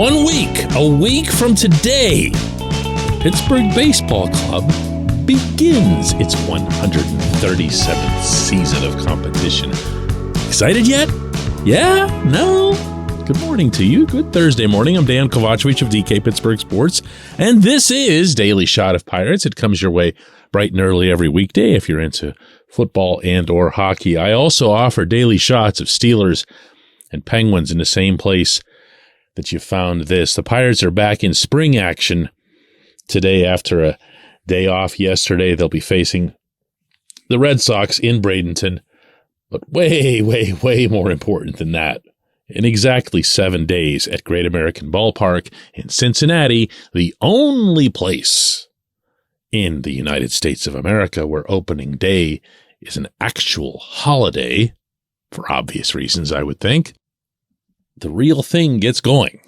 A week from today, Pittsburgh Baseball Club begins its 137th season of competition. Excited yet? Yeah? No? Good morning to you. Good Thursday morning. I'm Dejan Kovacevic of DK Pittsburgh Sports, and this is Daily Shot of Pirates. It comes your way bright and early every weekday if you're into football and or hockey. I also offer daily shots of Steelers and Penguins in the same place that you found this. The Pirates are back in spring action today after a day off yesterday. They'll be facing the Red Sox in Bradenton, but way more important than that, in exactly 7 days at Great American Ballpark in Cincinnati, the only place in the United States of America where opening day is an actual holiday, for obvious reasons, I would think. The real thing gets going.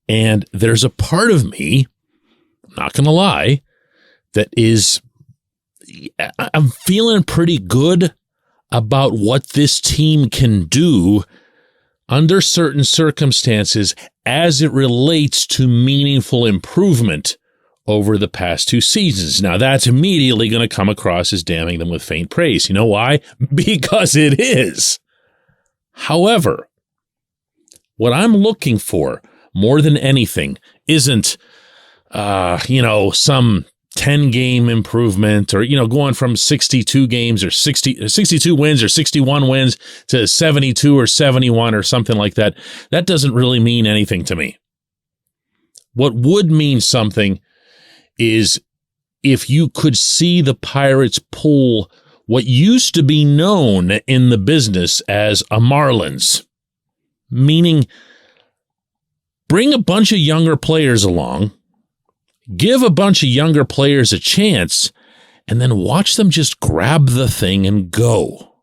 And there's a part of me, I'm not going to lie, I'm feeling pretty good about what this team can do under certain circumstances as it relates to meaningful improvement over the past 2 seasons. Now, that's immediately going to come across as damning them with faint praise. You know why? Because it is. However, what I'm looking for more than anything isn't, some 10-game improvement or, going from 62 games or 62 wins or 61 wins to 72 or 71 or something like that. That doesn't really mean anything to me. What would mean something is if you could see the Pirates pull what used to be known in the business as a Marlins, meaning bring a bunch of younger players along, give a bunch of younger players a chance, and then watch them just grab the thing and go.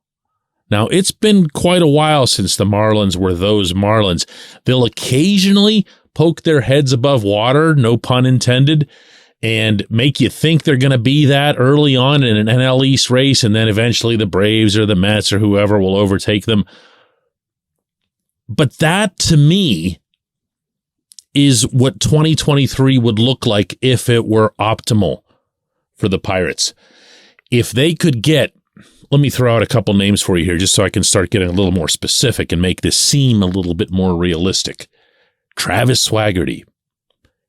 Now, it's been quite a while since the Marlins were those Marlins. They'll occasionally poke their heads above water, no pun intended, and make you think they're going to be that early on in an NL East race, and then eventually the Braves or the Mets or whoever will overtake them. But that, to me, is what 2023 would look like if it were optimal for the Pirates. If they could get, let me throw out a couple names for you here just so I can start getting a little more specific and make this seem a little bit more realistic. Travis Swaggerty.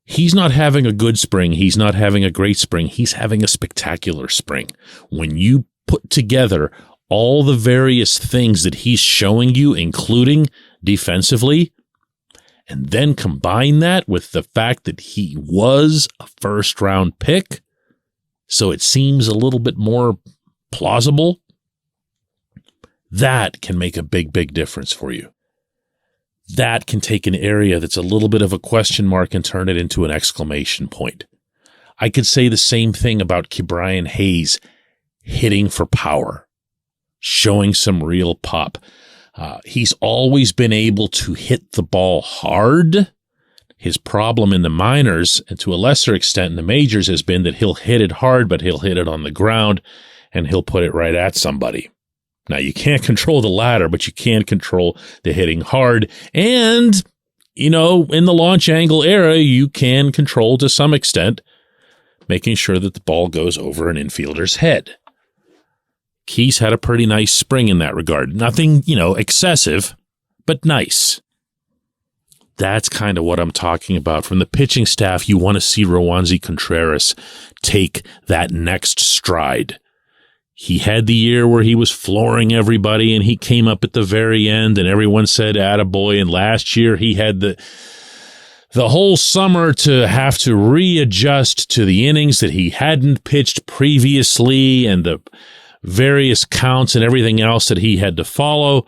He's not having a good spring. He's not having a great spring. He's having a spectacular spring. When you put together all the various things that he's showing you, including defensively, and then combine that with the fact that he was a first-round pick, so it seems a little bit more plausible, that can make a big difference for you. That can take an area that's a little bit of a question mark and turn it into an exclamation point. I could say the same thing about Ke'Bryan Hayes hitting for power, showing some real pop. He's always been able to hit the ball hard. His problem in the minors, and to a lesser extent in the majors, has been that he'll hit it hard, but he'll hit it on the ground, and he'll put it right at somebody. Now, you can't control the latter, but you can control the hitting hard. And, in the launch angle era, you can control to some extent making sure that the ball goes over an infielder's head. Key's had a pretty nice spring in that regard. Nothing, excessive, but nice. That's kind of what I'm talking about. From the pitching staff, you want to see Roansy Contreras take that next stride. He had the year where he was flooring everybody, and he came up at the very end, and everyone said, attaboy. And last year, he had the whole summer to have to readjust to the innings that he hadn't pitched previously, and the various counts and everything else that he had to follow.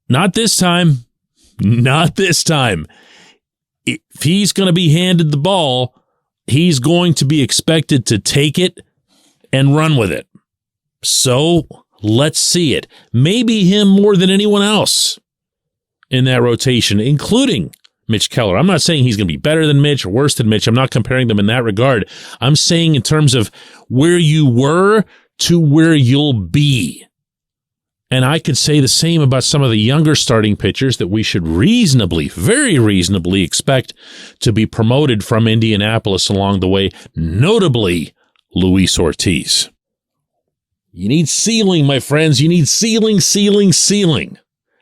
Not this time. Not this time. If he's going to be handed the ball, he's going to be expected to take it and run with it. So let's see it. Maybe him more than anyone else in that rotation, including Mitch Keller. I'm not saying he's going to be better than Mitch or worse than Mitch. I'm not comparing them in that regard. I'm saying in terms of where you were to where you'll be. And I could say the same about some of the younger starting pitchers that we should very reasonably expect to be promoted from Indianapolis along the way, notably Luis Ortiz. You need ceiling, my friends. You need ceiling, ceiling, ceiling.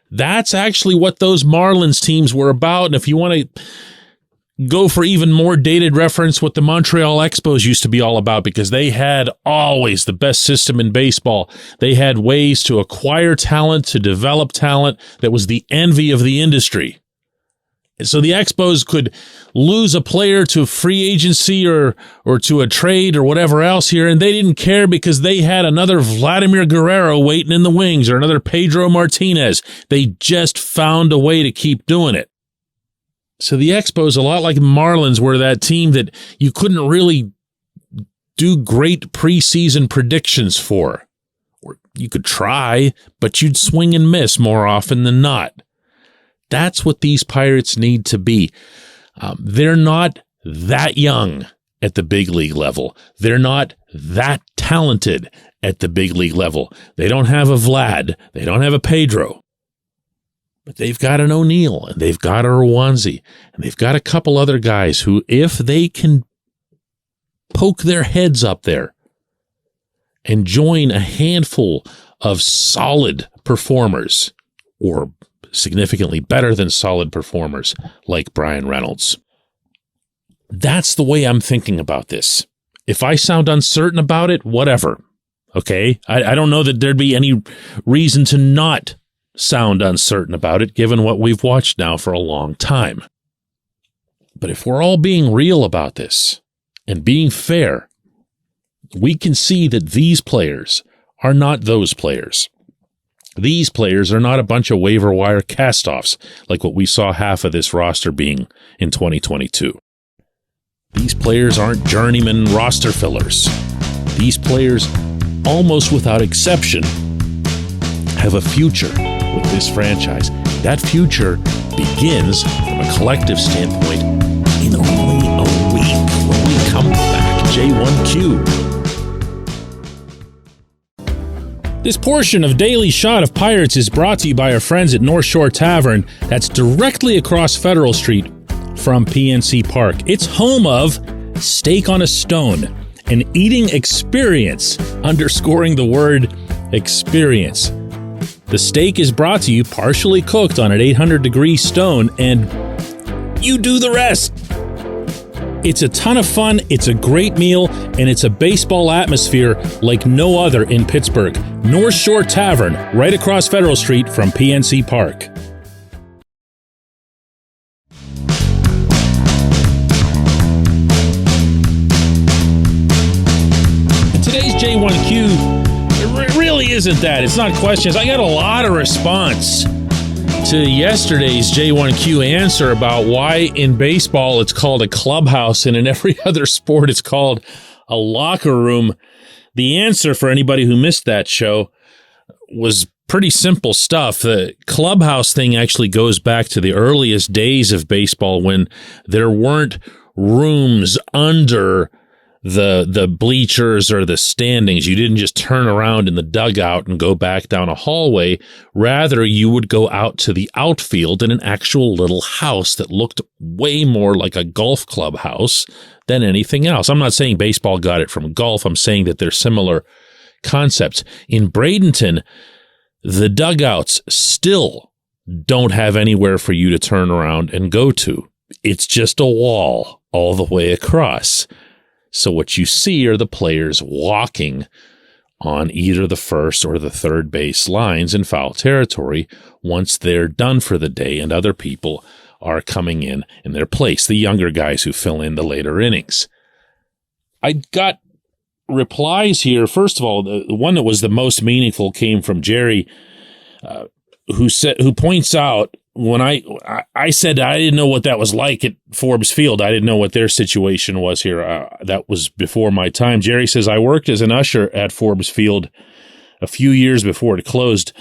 That's actually what those Marlins teams were about. And if you want to go for even more dated reference, what the Montreal Expos used to be all about, because they had always the best system in baseball. They had ways to acquire talent, to develop talent that was the envy of the industry. And so the Expos could lose a player to free agency or to a trade or whatever else here, and they didn't care because they had another Vladimir Guerrero waiting in the wings or another Pedro Martinez. They just found a way to keep doing it. So the Expos, a lot like Marlins, were that team that you couldn't really do great preseason predictions for. Or you could try, but you'd swing and miss more often than not. That's what these Pirates need to be. They're not that young at the big league level. They're not that talented at the big league level. They don't have a Vlad. They don't have a Pedro. But they've got an O'Neill, and they've got a Rwanzi, and they've got a couple other guys who, if they can poke their heads up there and join a handful of solid performers, or significantly better than solid performers like Brian Reynolds. That's the way I'm thinking about this. If I sound uncertain about it, whatever. Okay? I don't know that there'd be any reason to not sound uncertain about it, given what we've watched now for a long time. But if we're all being real about this and being fair, we can see that these players are not those players. These players are not a bunch of waiver wire cast-offs like what we saw half of this roster being in 2022. These players aren't journeyman roster fillers. These players, almost without exception, have a future with this franchise. That future begins, from a collective standpoint, in only a week when we come back. J1Q. This portion of Daily Shot of Pirates is brought to you by our friends at North Shore Tavern. That's directly across Federal Street from PNC Park. It's home of Steak on a Stone, an eating experience, underscoring the word experience. The steak is brought to you partially cooked on an 800-degree stone, and you do the rest. It's a ton of fun, it's a great meal, and it's a baseball atmosphere like no other in Pittsburgh. North Shore Tavern, right across Federal Street from PNC Park. Today's J1Q, it really isn't that. It's not questions. I got a lot of response to yesterday's J1Q answer about why in baseball it's called a clubhouse and in every other sport it's called a locker room. The answer, for anybody who missed that show, was pretty simple stuff. The clubhouse thing actually goes back to the earliest days of baseball when there weren't rooms under the bleachers or the standings. You didn't just turn around in the dugout and go back down a hallway. Rather, you would go out to the outfield in an actual little house that looked way more like a golf club house than anything else. I'm not saying baseball got it from golf. I'm saying that they're similar concepts. In Bradenton, the dugouts still don't have anywhere for you to turn around and go to. It's just a wall all the way across. So what you see are the players walking on either the first or the third base lines in foul territory once they're done for the day and other people are coming in their place, the younger guys who fill in the later innings. I got replies here. First of all, the one that was the most meaningful came from Jerry, who points out, when I said I didn't know what that was like at Forbes Field, I didn't know what their situation was here. That was before my time. Jerry says, I worked as an usher at Forbes Field a few years before it closed.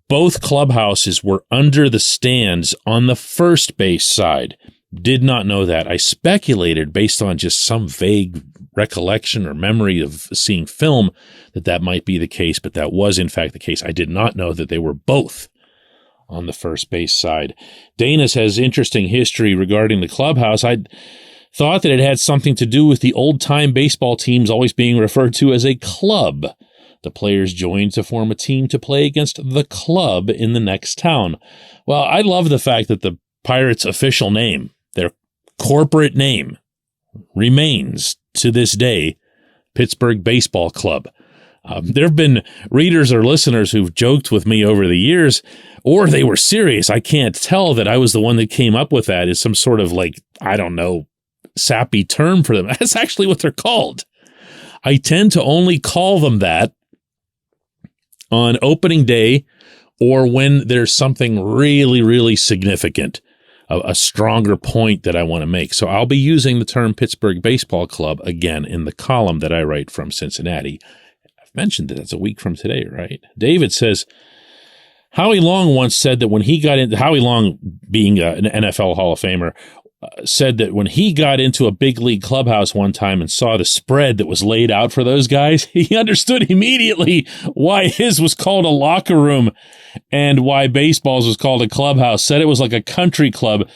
Both clubhouses were under the stands on the first base side. Did not know that. I speculated based on just some vague recollection or memory of seeing film that might be the case, but that was in fact the case. I did not know that they were both on the first base side. Dana has interesting history regarding the clubhouse. I thought that it had something to do with the old-time baseball teams always being referred to as a club. The players joined to form a team to play against the club in the next town. Well, I love the fact that the Pirates' official name, their corporate name, remains to this day Pittsburgh Baseball Club. There have been readers or listeners who've joked with me over the years, or they were serious. I can't tell that I was the one that came up with that as some sort of sappy term for them. That's actually what they're called. I tend to only call them that on opening day or when there's something really, really significant, a stronger point that I want to make. So I'll be using the term Pittsburgh Baseball Club again in the column that I write from Cincinnati. I've mentioned that it's a week from today, right? David says, Howie Long once said that when he got into, Howie Long being an NFL Hall of Famer, said that when he got into a big league clubhouse one time and saw the spread that was laid out for those guys, he understood immediately why his was called a locker room and why baseball's was called a clubhouse. Said it was like a country club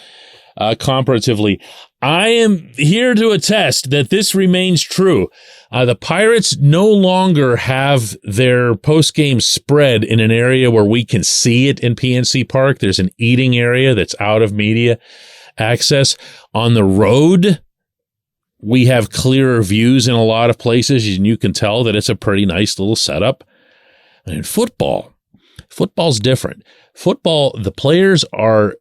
comparatively. I am here to attest that this remains true. The Pirates no longer have their post-game spread in an area where we can see it in PNC Park. There's an eating area that's out of media access. On the road, we have clearer views in a lot of places, and you can tell that it's a pretty nice little setup. And in football's different. Football, the players are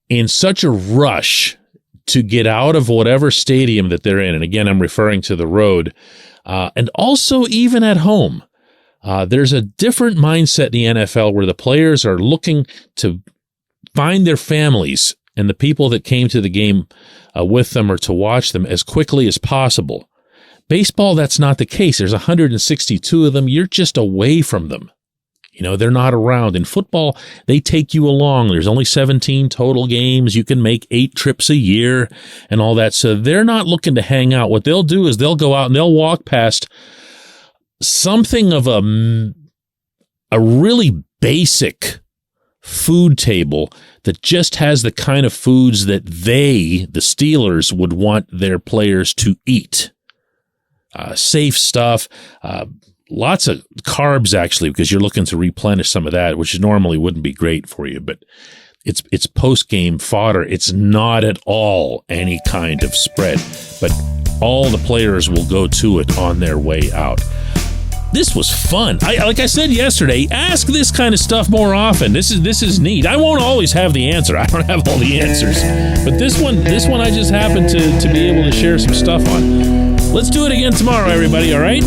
in such a rush to get out of whatever stadium that they're in. And again, I'm referring to the road. And also even at home, there's a different mindset in the NFL where the players are looking to find their families and the people that came to the game with them or to watch them as quickly as possible. Baseball, that's not the case. There's 162 of them. You're just away from them. They're not around. In football, they take you along. There's only 17 total games. You can make 8 trips a year and all that. So they're not looking to hang out. What they'll do is they'll go out and they'll walk past something of a really basic food table that just has the kind of foods that the Steelers, would want their players to eat. Safe stuff, lots of carbs, actually, because you're looking to replenish some of that, which normally wouldn't be great for you, but it's post-game fodder. It's not at all any kind of spread, but all the players will go to it on their way out. This was fun. Like I said yesterday, ask this kind of stuff more often. This is neat. I won't always have the answer. I don't have all the answers. But this one I just happened to be able to share some stuff on. Let's do it again tomorrow, everybody, all right?